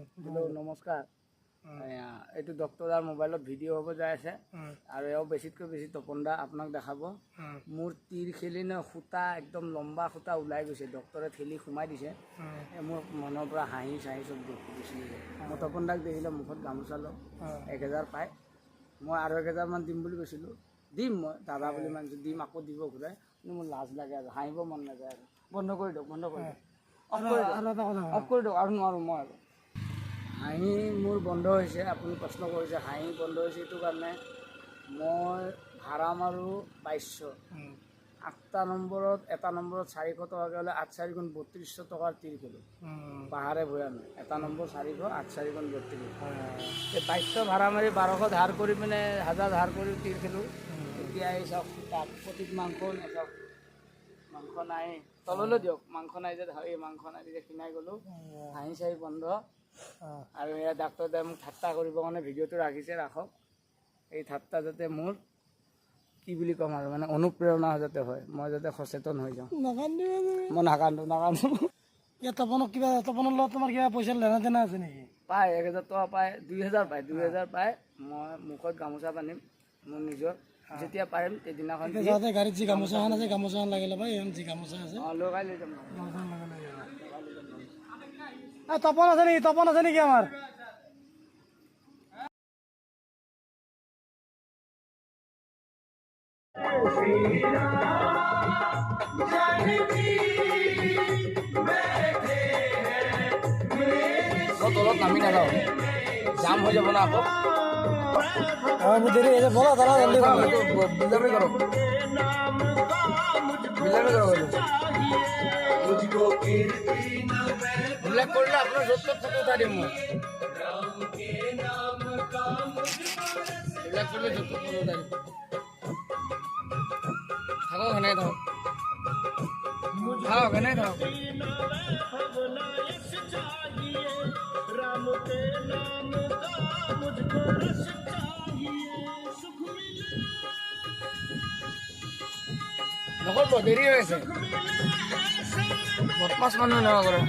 hello' নমস্কাৰ এইটো ডক্টৰৰ মোবাইলত ভিডিঅ' হ'ব যাই আছে আৰু এওঁ বেছিতকৈ বেছি তপন দা আপোনাক দেখাব মোৰ তীৰ খেলি ন সূতা একদম লম্বা সূতা ওলাই গৈছে ডক্টৰে ঠেলি সোমাই দিছে মোৰ মনৰ পৰা হাঁহি চাহি চব গুচি গৈছে মই তপন দাক দেখিলে মুখত গামোচা লওঁ 1000 পায় মই আৰু 1000 মান দিম বুলি কৈছিলোঁ দিম মই দাদা বুলি মানিছোঁ দিম আকৌ দিব ঘূৰাই কিন্তু মোৰ লাজ লাগে আৰু হাঁহিব মন নাযায় আৰু বন্ধ কৰি দিয়ক অফ কৰি দিয়ক আৰু নোৱাৰোঁ মই আৰু হাঁহি মোৰ বন্ধ হৈছে আপুনি প্ৰশ্ন কৰিছে হাঁহি বন্ধ হৈছে এইটো কাৰণে মই ভাড়া মাৰোঁ 2200 8টা নম্বৰত এটা নম্বৰত 400 টকাকৈ হ'লে 8 4 গুণ 3200 টকাৰ তীৰ খেলোঁ পাহাৰে ভৈয়ামে এটা নম্বৰ 400 8 4 গুণ 32 এই 2200 ভাড়া মাৰি 1200 ধাৰ কৰি পিনে 1000 ধাৰ কৰি তীৰ খেলোঁ এতিয়া এই চাওক তাত প্ৰতিত মাংস নাচাওক মাংস নাই তললৈ দিয়ক মাংস নাই যে এই মাংস নাই যে খিনাই গ'লোঁ হাঁহি চাহি বন্ধ আৰু এয়া ডাক্তৰে মোক ঠাট্টা কৰিবৰ কাৰণে ভিডিঅ'টো ৰাখিছে ৰাখক এই ঠাট্টা যাতে মোৰ কি বুলি ক'ম আৰু মানে অনুপ্ৰেৰণা যাতে হয় মই যাতে সচেতন হৈ যাওঁ মই নাকান্দো ইয়াত তপনক কিবা তপনৰ লগত তোমাৰ কিবা পইচা লেনা দেনা আছে নেকি পায় 1000 টকা পায় 2000 পায় 2000 পায় মই মুখত গামোচা বান্ধিম মোৰ নিজৰ যেতিয়া পাৰিম সেইদিনাখন যাতে গাড়ীত যি গামোচাখন আছে গামোচাখন লাগে ল'বা এই যি গামোচা আছে লগাই লৈ যাম তপন আছে নেকি আমাৰ তলত নামি নাযাওঁ জাম হৈ যাব না আকৌ দেৰি হৈছে বলা তাৰা জলদি বিলামি কৰক বিলাক কৰিলে আপোনাৰ য'ত ত'ত ফটো উঠাই দিম মই এইবিলাক কৰিলে য'ত ত'ত ফটো উঠাই দিম থাকক সেনেকৈ থাকক এনেই থাকক নকৰিব দেৰি হৈ আছে বদমাছ মানুহ এনেকুৱা কৰে